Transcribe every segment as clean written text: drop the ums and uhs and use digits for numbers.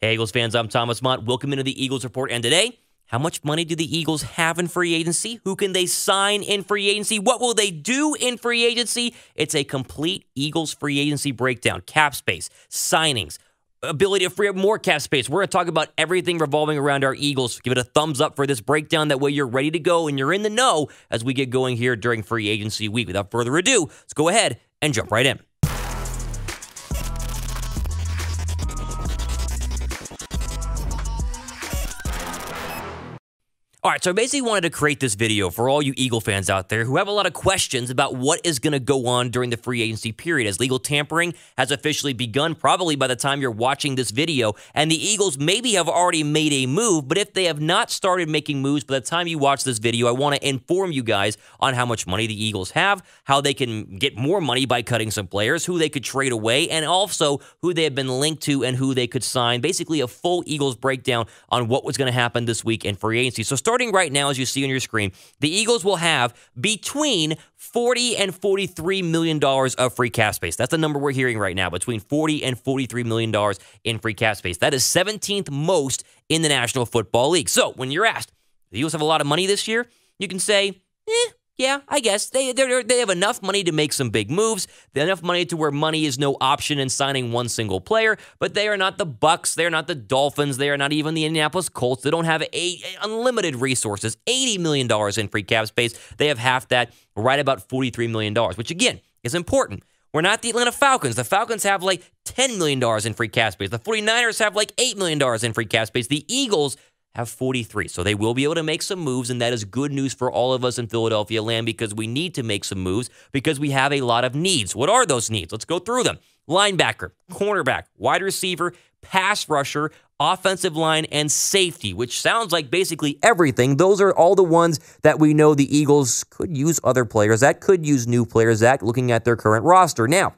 Hey, Eagles fans, I'm Thomas Mott. Welcome into the Eagles Report. And today, how much money do the Eagles have in free agency? Who can they sign in free agency? What will they do in free agency? It's a complete Eagles free agency breakdown. Cap space, signings, ability to free up more cap space. We're going to talk about everything revolving around our Eagles. Give it a thumbs up for this breakdown. That way you're ready to go and you're in the know as we get going here during free agency week. Without further ado, let's go ahead and jump right in. All right, so I basically wanted to create this video for all you Eagle fans out there who have a lot of questions about what is going to go on during the free agency period, as legal tampering has officially begun probably by the time you're watching this video, and the Eagles maybe have already made a move, but if they have not started making moves by the time you watch this video, I want to inform you guys on how much money the Eagles have, how they can get more money by cutting some players, who they could trade away, and also who they have been linked to and who they could sign. Basically, a full Eagles breakdown on what was going to happen this week in free agency. So starting right now, as you see on your screen, the Eagles will have between $40 and $43 million of free cap space. That's the number we're hearing right now, between $40 and $43 million in free cap space. That is 17th most in the National Football League. So when you're asked, the Eagles have a lot of money this year, you can say, yeah, I guess. They have enough money to make some big moves. They have enough money to where money is no option in signing one single player, but they are not the Bucs. They are not the Dolphins. They are not even the Indianapolis Colts. They don't have unlimited resources, $80 million in free cap space. They have half that, right about $43 million, which again is important. We're not the Atlanta Falcons. The Falcons have like $10 million in free cap space. The 49ers have like $8 million in free cap space. The Eagles have 43. So they will be able to make some moves, and that is good news for all of us in Philadelphia land because we need to make some moves because we have a lot of needs. What are those needs? Let's go through them. Linebacker, cornerback, wide receiver, pass rusher, offensive line, and safety, which sounds like basically everything. Those are all the ones that we know the Eagles could use other players, that could use new players, that looking at their current roster. Now,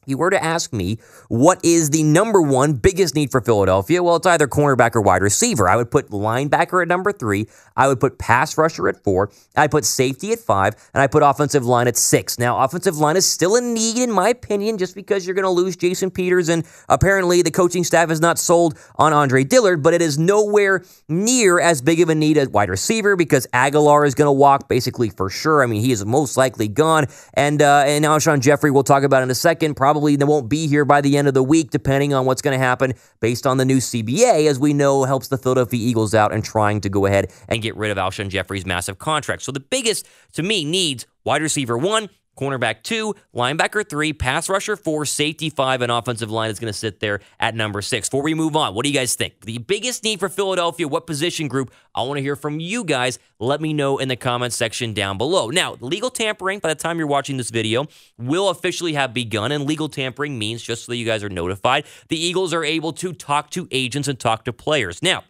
if you were to ask me, what is the number one biggest need for Philadelphia? Well, it's either cornerback or wide receiver. I would put linebacker at number 3. I would put pass rusher at 4. I put safety at 5. And I put offensive line at 6. Now, offensive line is still a need, in my opinion, just because you're going to lose Jason Peters. And apparently, the coaching staff is not sold on Andre Dillard. But it is nowhere near as big of a need as wide receiver because Aguilar is going to walk basically for sure. I mean, he is most likely gone. And Alshon Jeffery, we'll talk about in a second, probably they won't be here by the end of the week, depending on what's going to happen based on the new CBA, as we know helps the Philadelphia Eagles out and trying to go ahead and get rid of Alshon Jeffery's massive contract. So the biggest, to me, needs wide receiver 1, cornerback 2, linebacker 3, pass rusher 4, safety 5, and offensive line is going to sit there at number 6. Before we move on, what do you guys think? The biggest need for Philadelphia, what position group? I want to hear from you guys. Let me know in the comments section down below. Now, legal tampering, by the time you're watching this video, will officially have begun, and legal tampering means, just so you guys are notified, the Eagles are able to talk to agents and talk to players. Now,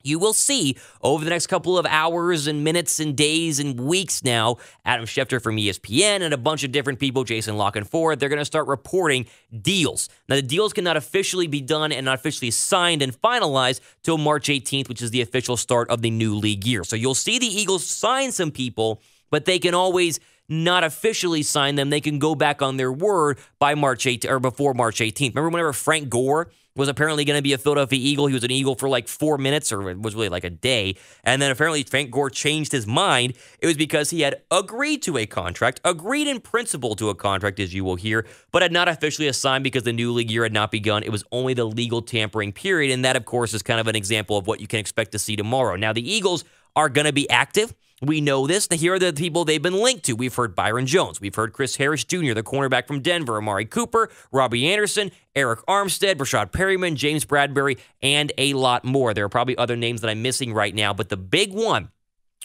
you will see over the next couple of hours and minutes and days and weeks now, Adam Schefter from ESPN and a bunch of different people, Jason Lock and Ford, they're going to start reporting deals. Now, the deals cannot officially be done and not officially signed and finalized till March 18th, which is the official start of the new league year. So you'll see the Eagles sign some people, but they can always not officially sign them. They can go back on their word by March 18th or before March 18th. Remember whenever Frank Gore was apparently going to be a Philadelphia Eagle? He was an Eagle for like 4 minutes, or it was really like a day. And then apparently Frank Gore changed his mind. It was because he had agreed to a contract, agreed in principle to a contract, as you will hear, but had not officially assigned because the new league year had not begun. It was only the legal tampering period. And that, of course, is kind of an example of what you can expect to see tomorrow. Now, the Eagles are going to be active. We know this. Here are the people they've been linked to. We've heard Byron Jones. We've heard Chris Harris Jr., the cornerback from Denver, Amari Cooper, Robbie Anderson, Eric Armstead, Rashad Perryman, James Bradbury, and a lot more. There are probably other names that I'm missing right now, but the big one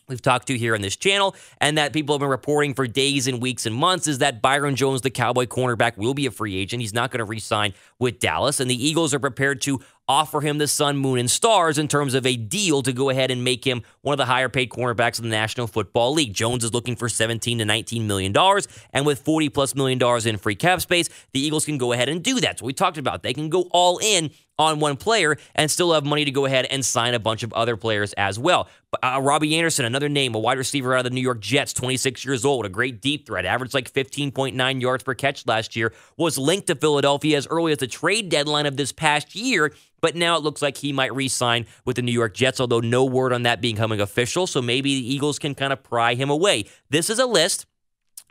we've talked to here on this channel and that people have been reporting for days and weeks and months is that Byron Jones, the Cowboy cornerback, will be a free agent. He's not going to re-sign with Dallas, and the Eagles are prepared to offer him the sun, moon, and stars in terms of a deal to go ahead and make him one of the higher-paid cornerbacks in the National Football League. Jones is looking for $17 to $19 million, and with $40+ million in free cap space, the Eagles can go ahead and do that. So we talked about they can go all in on one player and still have money to go ahead and sign a bunch of other players as well. Robbie Anderson, another name, a wide receiver out of the New York Jets, 26 years old, a great deep threat, averaged like 15.9 yards per catch last year, was linked to Philadelphia as early as the trade deadline of this past year But now it looks like he might re-sign with the New York Jets, although no word on that becoming official, so maybe the Eagles can kind of pry him away. This is a list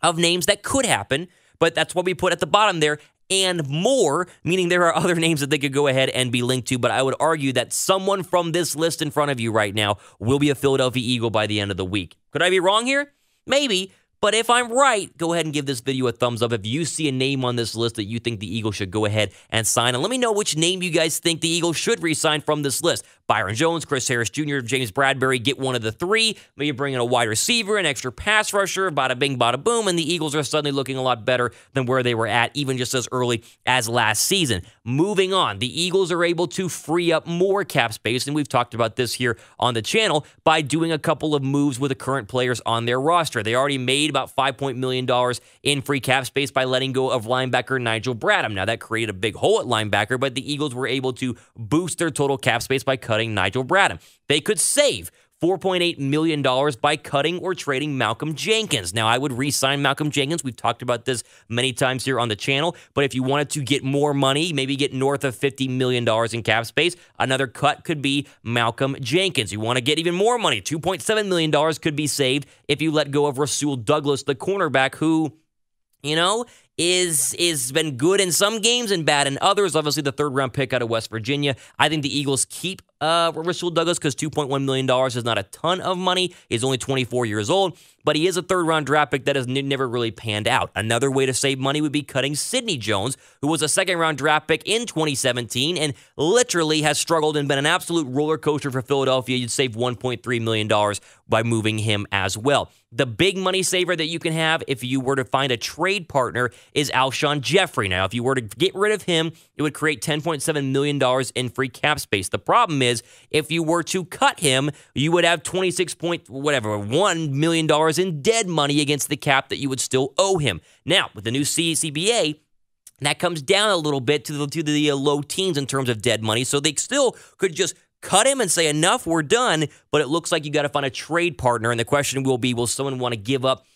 of names that could happen, but that's what we put at the bottom there, and more, meaning there are other names that they could go ahead and be linked to, but I would argue that someone from this list in front of you right now will be a Philadelphia Eagle by the end of the week. Could I be wrong here? Maybe. But if I'm right, go ahead and give this video a thumbs up if you see a name on this list that you think the Eagles should go ahead and sign. And let me know which name you guys think the Eagles should re-sign from this list. Byron Jones, Chris Harris Jr., James Bradbury, get one of the three. Maybe bring in a wide receiver, an extra pass rusher, bada bing, bada boom, and the Eagles are suddenly looking a lot better than where they were at even just as early as last season. Moving on, the Eagles are able to free up more cap space, and we've talked about this here on the channel, by doing a couple of moves with the current players on their roster. They already made about $5 million in free cap space by letting go of linebacker Nigel Bradham. Now, that created a big hole at linebacker, but the Eagles were able to boost their total cap space by cutting Nigel Bradham. They could save $4.8 million by cutting or trading Malcolm Jenkins. Now, I would re-sign Malcolm Jenkins. We've talked about this many times here on the channel, but if you wanted to get more money, maybe get north of $50 million in cap space, another cut could be Malcolm Jenkins. You want to get even more money, $2.7 million could be saved if you let go of Rasul Douglas, the cornerback who, is been good in some games and bad in others. Obviously, the third-round pick out of West Virginia. I think the Eagles keep Rasul Douglas because $2.1 million is not a ton of money. He's only 24 years old, but he is a third-round draft pick that has never really panned out. Another way to save money would be cutting Sidney Jones, who was a second-round draft pick in 2017 and literally has struggled and been an absolute roller coaster for Philadelphia. You'd save $1.3 million by moving him as well. The big money saver that you can have if you were to find a trade partner is Alshon Jeffery. Now, if you were to get rid of him, it would create $10.7 million in free cap space. The problem is, if you were to cut him, you would have $1 million in dead money against the cap that you would still owe him. Now, with the new CBA, that comes down a little bit to the low teens in terms of dead money, so they still could just cut him and say, enough, we're done, but it looks like you got to find a trade partner, and the question will be, will someone want to give up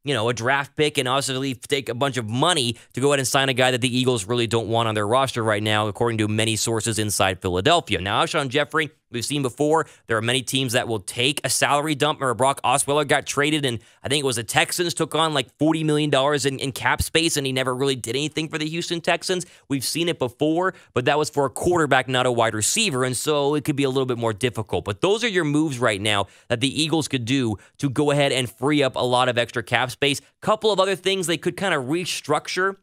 a draft pick and obviously take a bunch of money to go ahead and sign a guy that the Eagles really don't want on their roster right now, according to many sources inside Philadelphia. Now, Alshon Jeffery, we've seen before, there are many teams that will take a salary dump. Or Brock Osweiler got traded, and I think it was the Texans took on like $40 million in cap space, and he never really did anything for the Houston Texans. We've seen it before, but that was for a quarterback, not a wide receiver, and so it could be a little bit more difficult. But those are your moves right now that the Eagles could do to go ahead and free up a lot of extra cap space. Couple of other things they could kind of restructure.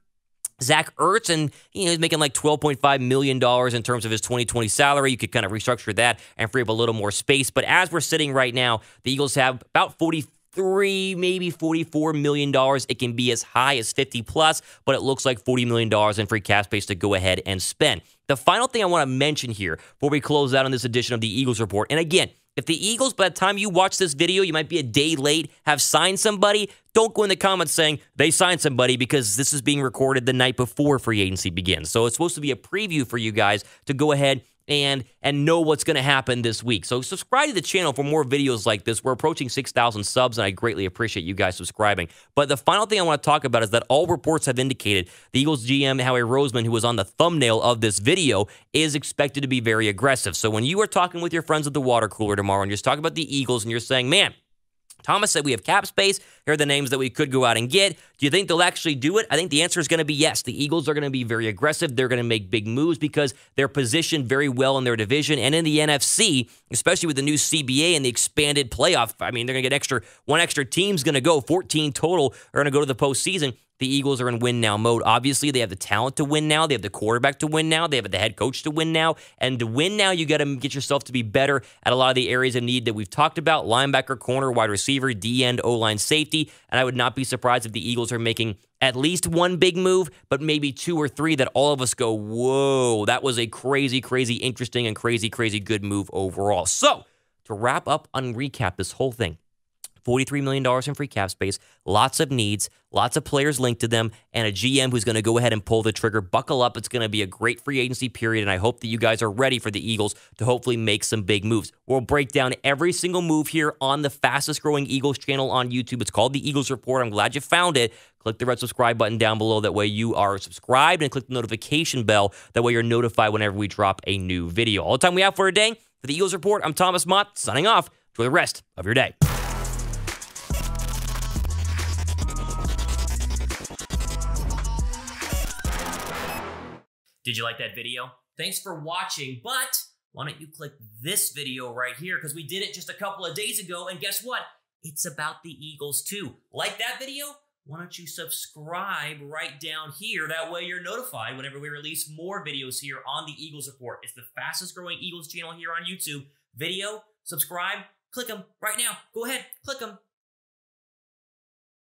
Zach Ertz, and he's making like $12.5 million in terms of his 2020 salary. You could kind of restructure that and free up a little more space. But as we're sitting right now, the Eagles have about 43, maybe $44 million. It can be as high as 50 plus, but it looks like $40 million in free cap space to go ahead and spend. The final thing I want to mention here before we close out on this edition of the Eagles Report, and again, if the Eagles, by the time you watch this video, you might be a day late, have signed somebody, don't go in the comments saying they signed somebody, because this is being recorded the night before free agency begins. So it's supposed to be a preview for you guys to go ahead and know what's going to happen this week. So subscribe to the channel for more videos like this. We're approaching 6,000 subs, and I greatly appreciate you guys subscribing. But the final thing I want to talk about is that all reports have indicated the Eagles GM, Howie Roseman, who was on the thumbnail of this video, is expected to be very aggressive. So when you are talking with your friends at the water cooler tomorrow, and you're talking about the Eagles, and you're saying, man, Thomas said we have cap space. Here are the names that we could go out and get. Do you think they'll actually do it? I think the answer is going to be yes. The Eagles are going to be very aggressive. They're going to make big moves because they're positioned very well in their division and in the NFC, especially with the new CBA and the expanded playoff. I mean, they're going to get one extra team's going to go. 14 total are going to go to the postseason. The Eagles are in win-now mode. Obviously, they have the talent to win now. They have the quarterback to win now. They have the head coach to win now. And to win now, you got to get yourself to be better at a lot of the areas of need that we've talked about: linebacker, corner, wide receiver, D-end, O-line, safety. And I would not be surprised if the Eagles are making at least one big move, but maybe two or three that all of us go, whoa, that was a crazy, crazy interesting and crazy, crazy good move overall. So, to wrap up and recap this whole thing, $43 million in free cap space, lots of needs, lots of players linked to them, and a GM who's going to go ahead and pull the trigger. Buckle up. It's going to be a great free agency period, and I hope that you guys are ready for the Eagles to hopefully make some big moves. We'll break down every single move here on the fastest growing Eagles channel on YouTube. It's called The Eagles Report. I'm glad you found it. Click the red subscribe button down below. That way you are subscribed, and click the notification bell. That way you're notified whenever we drop a new video. All the time we have for today. For the Eagles Report, I'm Thomas Mott, signing off. Enjoy the rest of your day. Did you like that video? Thanks for watching, but why don't you click this video right here, because we did it just a couple of days ago, and guess what? It's about the Eagles too. Like that video? Why don't you subscribe right down here? That way you're notified whenever we release more videos here on the Eagles Report. It's the fastest growing Eagles channel here on YouTube. Video, subscribe, click them right now. Go ahead, click them.